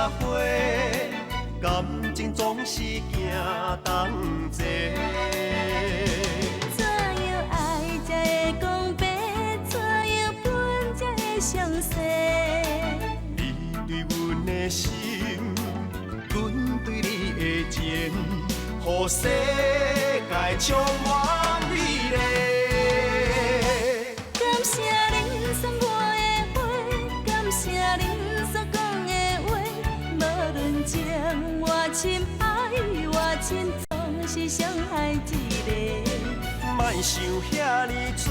花，感情总是行同齐。怎样爱才会讲白？怎样分才会相识？你对阮的心，阮对你的情，予世界充满美丽。感谢恁送我的花，感谢恁所讲的话，无论情我深爱我深，总是相爱一个。莫想遐尼多，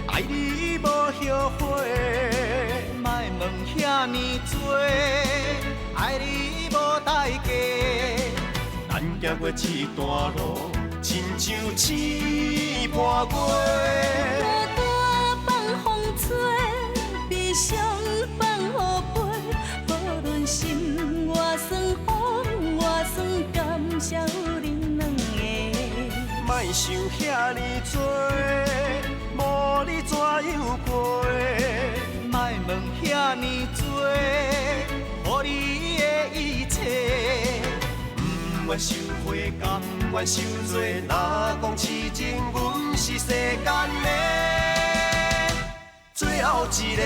爱你无后悔。莫问遐尼多，爱你无代价。咱行过这段路，亲像试伴过。孤单放风吹，悲伤放雨飞。无论心外酸，风外酸，感谢有恁两个。莫想遐尼多，无你怎样过？莫问遐尼多，予你的一切。不愿收回，甘愿受罪。若讲痴情，阮是世间的最后一个。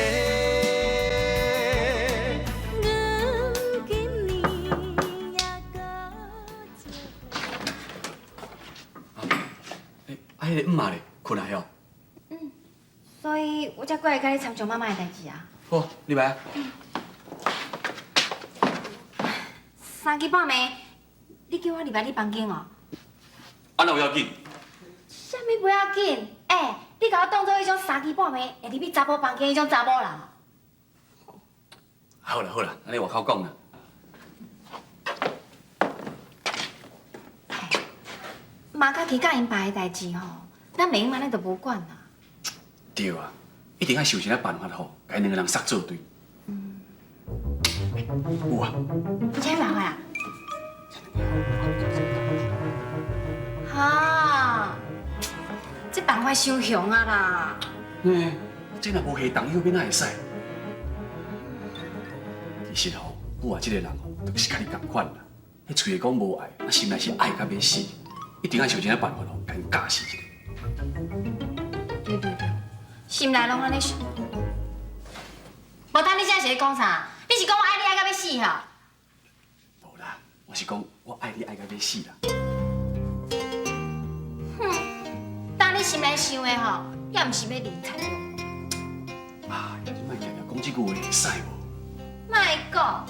阮今年也到迄个姆妈咧，困来哦。所以我才过来甲你参详妈妈的代志啊。好，你来。3更半暝，你叫我入来你房间哦。啊，那有要紧？啥物不要紧？你甲我当做迄种3更半暝会入去查甫房间迄种查某人。好啦好啦，安尼外口讲啦。妈甲其他因爸的代志吼，咱袂用安尼就无管啦。对啊，一定要想一个办法吼，甲因两个人杀做对。有啊。有啥办法啊？哈，这办法伤凶啊啦！这若无下动，后面哪会使？其实吼，我话这个人吼，就是甲你同款啦。迄嘴讲无爱，那心内是爱甲要死，一定要想一个办法吼，甲因教死一个。对，心内拢安尼想。无等你现在是咧讲啥？你是讲我爱你爱到要死哈？无啦，我是讲我爱你爱甲要死啦。当你心内想的吼，也毋是要理财咯。你莫常常讲这句话会使无？莫讲，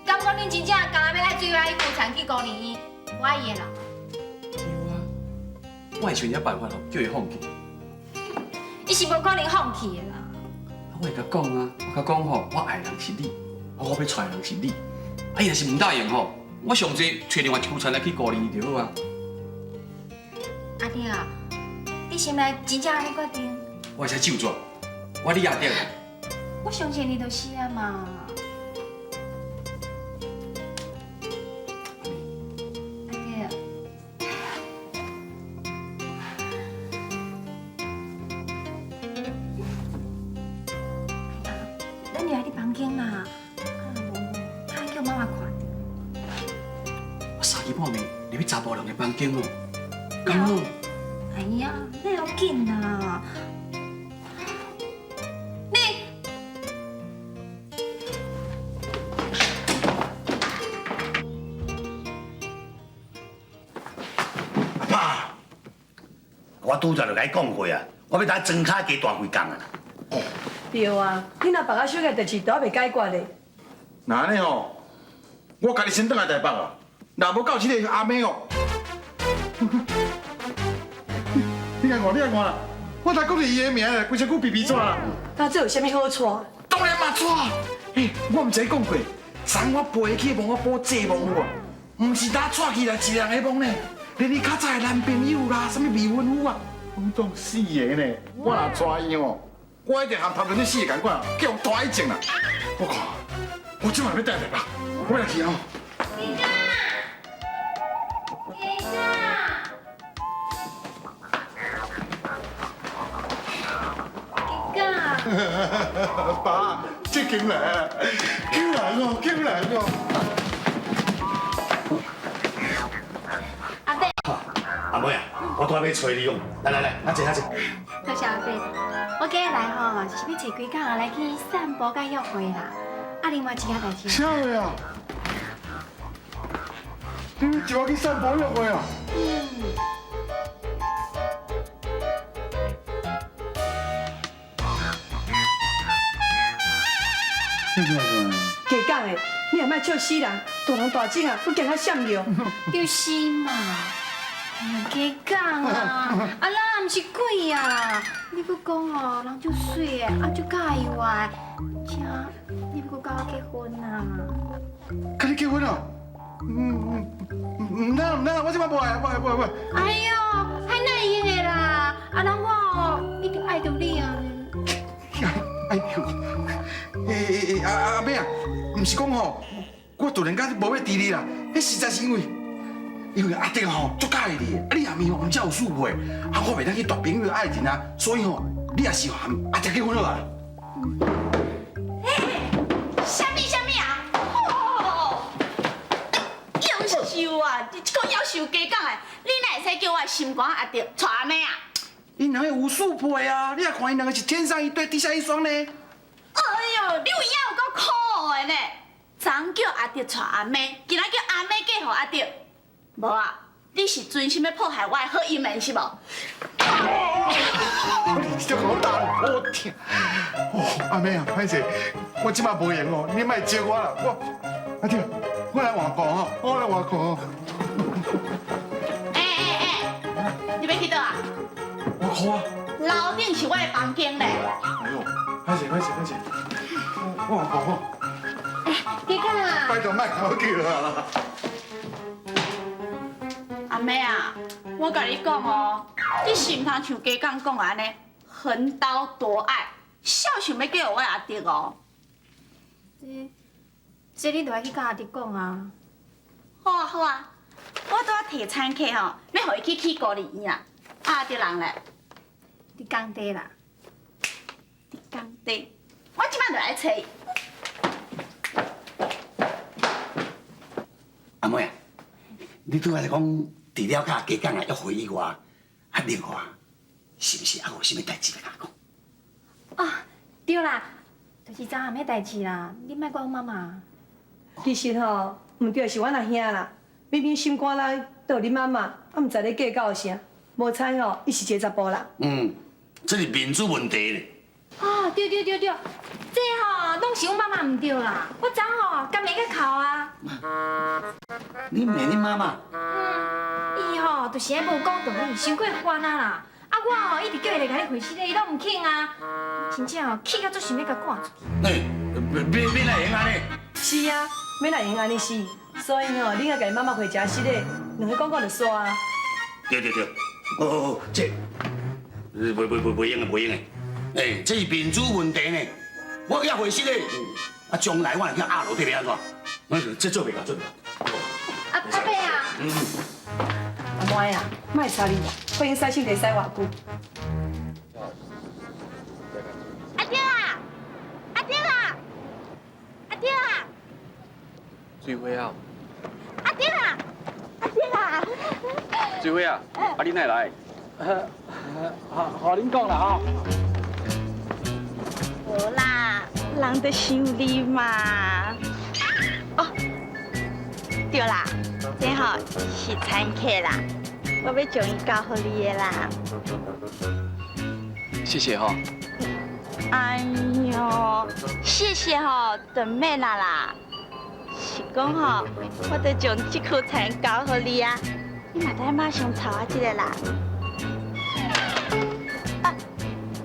敢讲恁真正刚刚要来追我去妇产去5年，我爱伊的人。对啊，我会想一个办法吼，叫伊放弃。伊是无可能放弃的啦。我会甲讲啊，我甲讲吼，我爱的人是你，我要娶的人是你。伊若是唔答应吼，我上济找另外一副船来去5年就好啊。阿弟啊，你心内真正安尼决定？我会使就做，我你也得。我相信你就是啊嘛。阿弟啊，咱入来你房间啦，无，叫妈妈看。我3更半暝入去查甫人的房间哦，刚好。哎呀，那要紧啦。你阿爸，我拄则就甲你讲过啊，我要等庄卡加大几工啊。对啊，你若别个小个代志都还袂解决咧。那安尼吼，我家己先转来台北啊，若无到这个阿妹哦。你来看啦，我才讲是伊的名咧，规身躯皮皮纸啦。那这有啥物好错？当然嘛错，我毋知讲过，昨我陪去帮我补这梦有啊，毋是打带去来一人的梦呢，连你较早的男朋友啦，什么未婚夫啊，拢总死的呢。我若带伊哦，我一定含头前你死的同款，叫大一症啦。我看，我今晚要带台北，我来去哦。李哥，李哥。哥，爸，这金来啊，金来哦，金来哦。阿伯，阿妹啊，我拄仔要找你用，来，阿姐。多谢阿伯。我今日来吼，是要找几工来去散步甲约会啦。啊，另外一件代志。啥话啊？你就要去散步约会啊？加讲的，你也莫笑死人，大人大种啊，不惊他闪着。就是嘛。哎呀，加讲啊，啊，咱毋是鬼啊！你不讲哦，人就水的，啊，就介意外，请你不跟我结婚啊？跟你结婚啊？唔得，我即摆不爱。哎呦，还哪用的啦？啊，人我哦，一定爱着你啊！哎呦，阿妹啊，唔是讲吼，我突然间无要治你啦，迄实在是因为阿德吼足介意你，啊你阿妹吼唔才有数配，啊我袂当去夺朋友的爱情啊，所以吼你也是和阿德结婚好啊。什么啊？哦，夭寿啊！你这个夭寿加讲的，你哪会使叫我心肝阿弟娶阿妹啊？因两个有数配啊，你也看因两个是天上一对，地下一双呢。哎呦，你有影有够苦的呢！昨叫阿弟娶阿妹，今仔叫阿妹嫁予阿弟，无啊？你是存心要破坏我的好姻缘是无？你这好大好疼！哦，阿妹啊，歹势，我即马无闲哦，你莫招我啦，阿弟，我来换裤吼，我来换裤吼。你要去倒啊？换裤啊！楼顶是我的房间咧。哎呦，歹势，我换裤吼。你看啊，拜托莫甲我叫啊！阿妹啊，我甲你讲哦，你是唔通像家讲讲安尼，横刀夺爱，少想要嫁予我阿弟哦。这你就要去甲阿弟讲啊。好啊，我拄仔提餐客吼，要互伊去孤儿院啊。阿弟人咧，伫工地啦，伫工地，我即摆就来找伊。阿妹啊，你拄仔是讲除了甲家讲啊约会以外，啊另外是不是还有啥物代志要甲我讲？啊，对啦，就是昨暗的代志啦，你莫怪我妈妈。其实吼，唔对是阮阿兄啦，明明心肝内都有恁妈妈，啊唔知咧计较啥，无彩吼，伊是一个查甫人。这是民主问题咧。啊，对，这吼拢是阮妈妈唔对啦，我昨吼甲骂甲哭啊。你骂你妈妈？伊吼就是爱无讲道理，伤过烦啊啦。啊，我吼一直叫伊来甲你回信咧，伊拢唔肯啊。真正吼气到足想要甲赶出去。哎，免来用安尼。是啊，免来用安尼死，所以吼，你应该甲你妈妈回家室咧，两个讲就煞啊。对，哦，这，袂用的。哎，这是民主问题呢。我约会室咧，啊，将来我来去压楼，对袂安怎？这做袂到。阿伯啊，阿妹啊，莫插你啦，欢迎使性地使偌久。阿爹啊，水花啊！阿爹啊，水花啊！啊，你哪来？好，恁讲啦吼。无啦，人就想你嘛。哦，对啦，这吼是餐客啦，我要将伊交互你的啦。谢谢哈。哎呦，谢谢吼，就免啦。是讲吼，我得将这颗餐交互你啊，你嘛得马上炒我这个啦。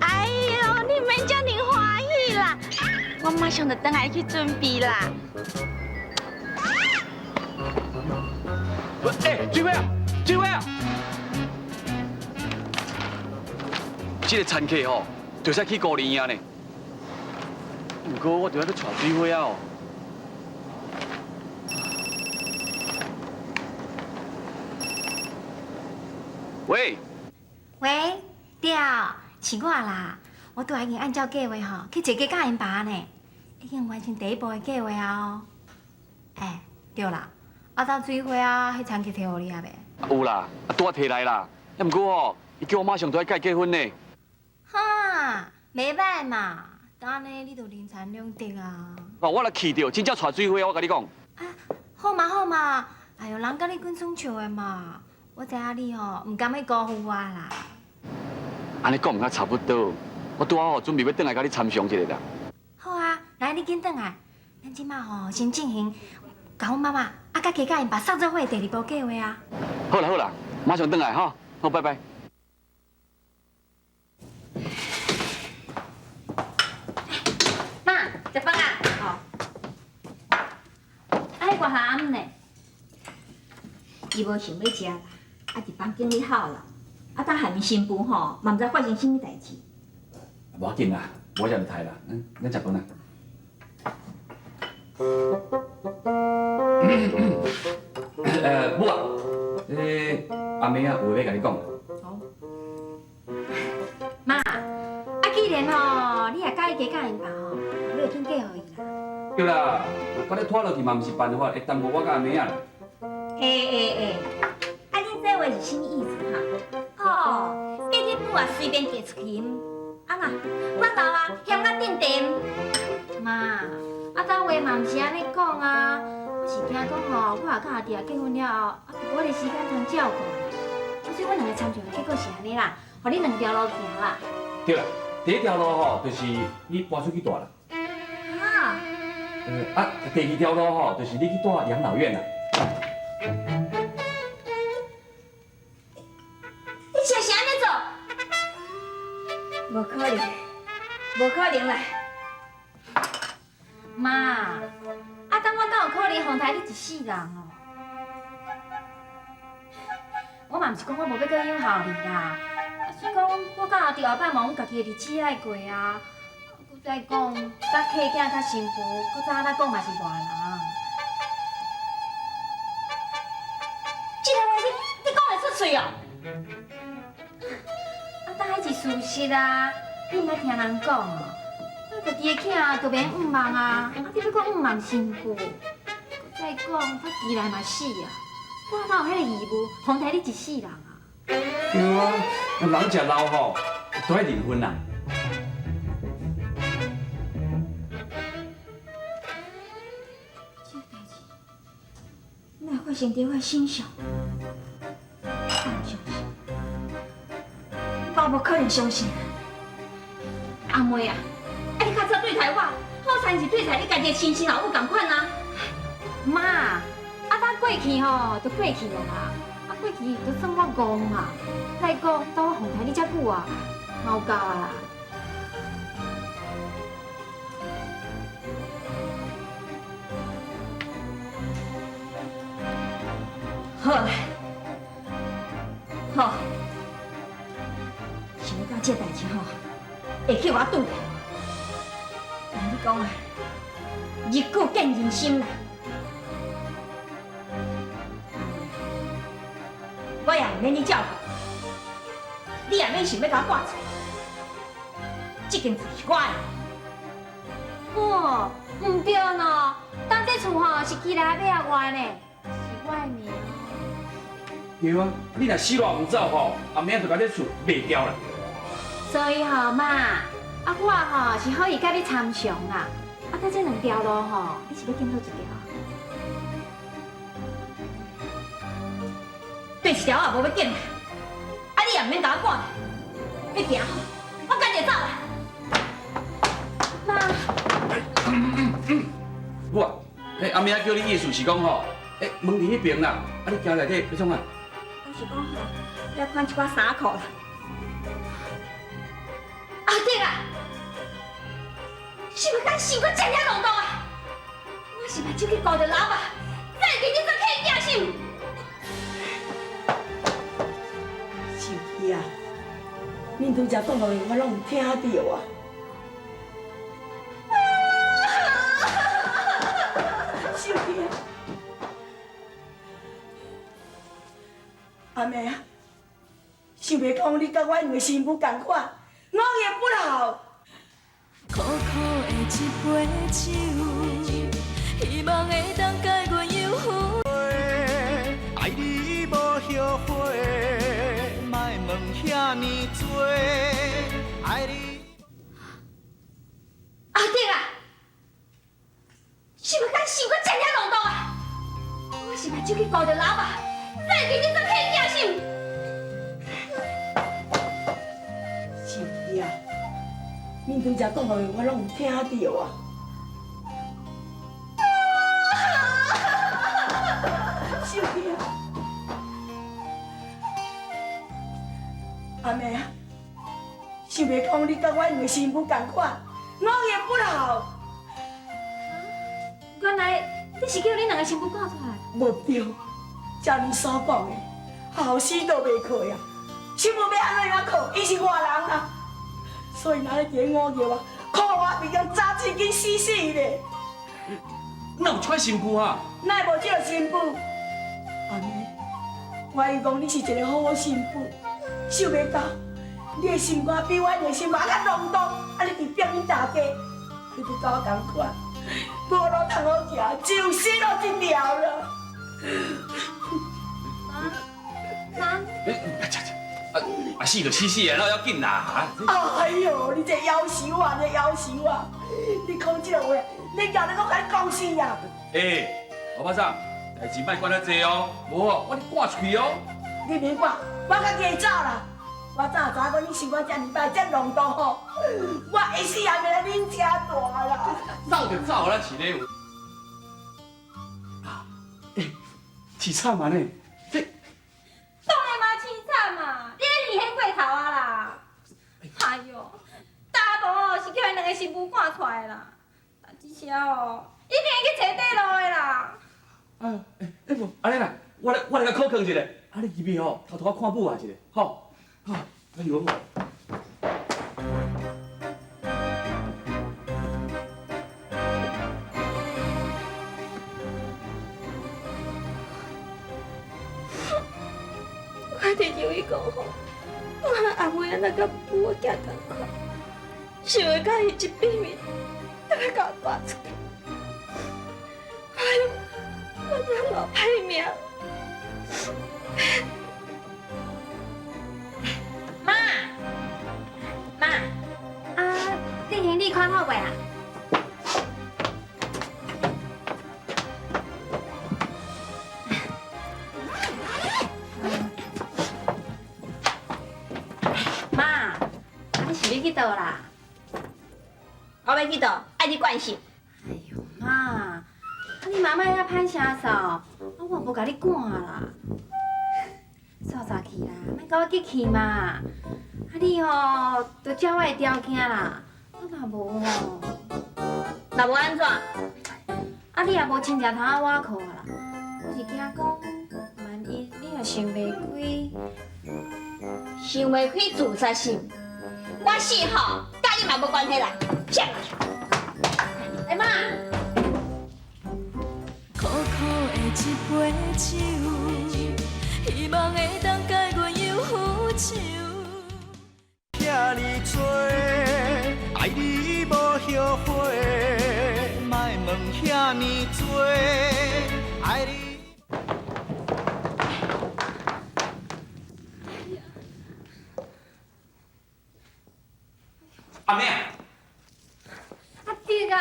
哎呦，你免遮尔欢喜啦，我马上就回来去准备啦。水花啊！这个餐客吼，就使去孤儿院呢。不过我就要去带水花啊！喂，喂，对，是我啦。我都已经按照计划吼去坐家教因爸呢，已经完成第一步的计划啊哦。哎，对啦，到水花啊，迄餐去摕互你啊袂？有啦，拄啊摕来啦。要毋过吼，伊叫我马上都要甲伊结婚呢。哈，袂歹嘛，当安尼你就人财两得啊。哦，我来气着，真正带水花，我甲你讲。啊，好嘛好嘛，哎呦，人甲你滚爽笑的嘛，我知影你吼唔甘要辜负我啦。安尼讲毋较差不多，我拄好准备要转来甲你参详一下啦。好啊，来你紧转来，咱即马吼先进行，甲阮妈妈甲家家因爸送做伙的第二步计划啊。好啦好啦，马上转来哈，好，拜拜。妈，食饭啊？哦。啊，迄个下暗呢？伊无想要食啦，啊，伫房间里好啦。啊，等下面新妇吼，嘛毋知发生什么代志。无要紧啦，我才就刣啦，咱食饭啦。母啊，阿妹啊，有话要甲你讲。妈，啊，既然吼你也介意家因爸吼，你就紧嫁互伊啦。对啦，甲你拖落去嘛，毋是办法，会耽误我甲阿妹啊。啊，恁这话是什么意思哈？哦，叫你母啊随便嫁出去，啊那，我老啊嫌我顶点。妈，啊，当话嘛毋是安尼讲啊，我是惊讲吼，我也甲阿弟啊结婚了后，我的时间通照顾，所以阮两个参详的结果是安尼啦，互你两条路行啦。对啦，第一条路吼，就是你搬出去住啦。啊？第二条路吼，就是你去住养老院啦。你想是安尼做？无可能，无可能啦！妈，啊，当我敢有可能奉台你一世人哦？我嘛毋是讲我无要搁养孝你啦，是讲我甲阿弟后摆嘛，阮家己的日子爱过啊。搁再讲，甲客囝甲媳妇，搁再安怎讲嘛是外人。这个话你讲会出嘴哦？啊，当迄是事实啊，你毋爱听人讲哦。我家己的囝就免毋忙啊，你要讲毋忙媳妇，搁再讲，我迟来嘛死啊，我哪有迄个义务奉台你一世人啊？对啊，人食老吼，都爱离婚啦。这代志，哪发生在我身上？我唔相信，我无可能相信。阿妹啊，你较早对待我，好惨是对待你家己的亲生老母同款啊！妈，啊，当过去吼就过去了啦，啊过去就算我戆嘛。再讲，当我奉台你遮久啊，嘛有够啊啦。好啦，好，想到这代志吼，会去我拄的。但你讲啊，日久见人心啦。我也唔免你照顾，你也免想要甲我挂出。这间厝是我的。哦，唔对喏，当这厝吼是起来买啊外呢，是我的名。对啊，你若死落唔走吼，后面就把这厝卖掉啦。所以吼妈，啊我吼是可以甲你参详啦，啊但这两条路吼，你是要拣倒一条？对一条也无要紧，啊你也唔免甲我赶，你行好，我赶紧走啦。妈，母啊，阿妹叫你意思是讲吼，门伫迄边啦，啊你行内底要创啊？我是讲吼，要款一寡衫裤啦。啊对啦，是要甲想过这样弄动啊？我是目睭去顾着老爸，再给你做客惊手。秀熙啊，恁拄则讲落去，我拢有听到啊。秀熙啊，阿妹啊，想袂讲你甲我两个媳妇同款，熬夜不老，一杯酒，希望会当解阮忧郁。爱你无后悔，莫问遐尼多，爱你。阿弟啊，是要甲想到真正弄到啊！我是嘛就去搞着老爸，再给你做骗子手。是呀，面对这讲的话，我拢有听到啊。是呀，阿妹啊，想袂讲你甲我两个新妇同款，我也不老。原来你是叫你两个新妇赶出来？无对，照你所讲的，后死都袂靠呀。新妇要安怎样靠？伊是外人啊，所以哪咧伫我叫啊，靠我比人早已经死死咧。哪有这款新妇啊？哪会无这个新妇？阿妹，我以讲你是一个好好新妇，想袂到你的心肝比我的心肝较浓重，啊你伫表面大家，你就甲我同款，无路通好行，只有死路一条了。妈，死就死啊，哪要紧啦？哎呦，你这夭寿啊，这夭寿啊！你讲这个话，你叫你我甲你讲死呀！老巴掌，代志莫管得济哦，无我你赶出去哦。你别管，我家己走啦。我早知讲你想我这么歹，这浓度吼，我一世也袂来恁遮大啦。走就走啦，是咧。凄惨嘛呢？这当然嘛凄惨嘛，你咧厉害过头啊啦！哎呦，大部哦是叫因两个新妇赶出来啦，但只是哦，一定会去找底路的啦。无，安尼啦，我来甲考劝一下，啊你入去吼，偷偷看母啊一下，吼，哎呦。我听有伊讲吼，我阿妹安那甲母囝同款，想要甲伊一闭面，就要甲我带出去。哎呦，我真老歹命。妈，你行李看好未啊？妈，你是要去倒啦？我要去倒，爱你关心。哎呦，妈，你妈妈遐歹声扫，我无甲你赶啦。早去啦，莫甲我激气嘛。你吼，就照我的条件啦。若无吼，若无安怎？你也无亲食头仔碗裤啦。我是惊讲，万一你若想袂开自杀心，我死吼，甲你嘛无关系啦。谢。妈。苦苦的一杯酒，希望会当解阮忧郁愁。遐尼多，爱你无后悔，莫问遐尼多，爱你。阿妹啊！阿弟啊，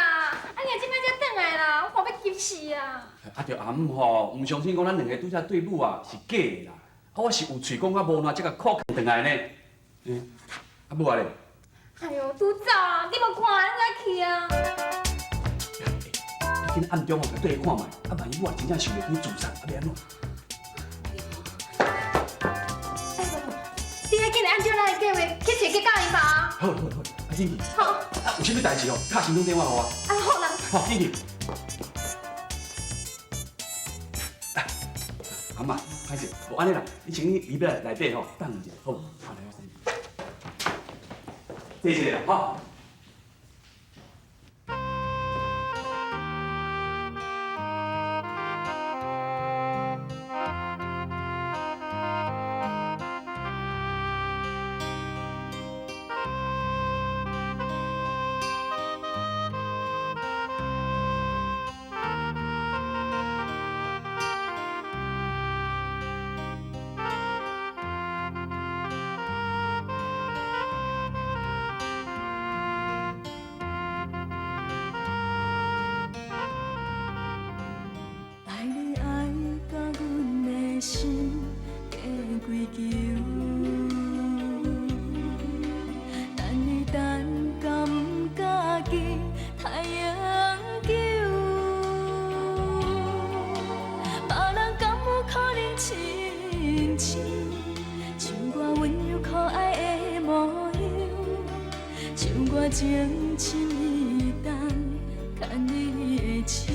你若即摆才转来啦，我要急死啊！着阿姆吼，唔相信讲咱两个拄则对母啊是假的啦，我是有喙讲我无烂，才甲靠转来呢。阿母啊咧？哎呦，拄走啊，你无看安怎去啊？你紧暗中吼，甲对看卖，万一母啊真正想袂开自杀，要安怎？你要紧来按照咱的计划去找去教因吧。好，阿静去。好。有啥物代志哦？敲行动电话给我。好啦。好，静去。阿妈，歹势，无安尼啦，你请你里边内底吼等一下，好无？好来，坐一下，好。情深一担，牵你的手。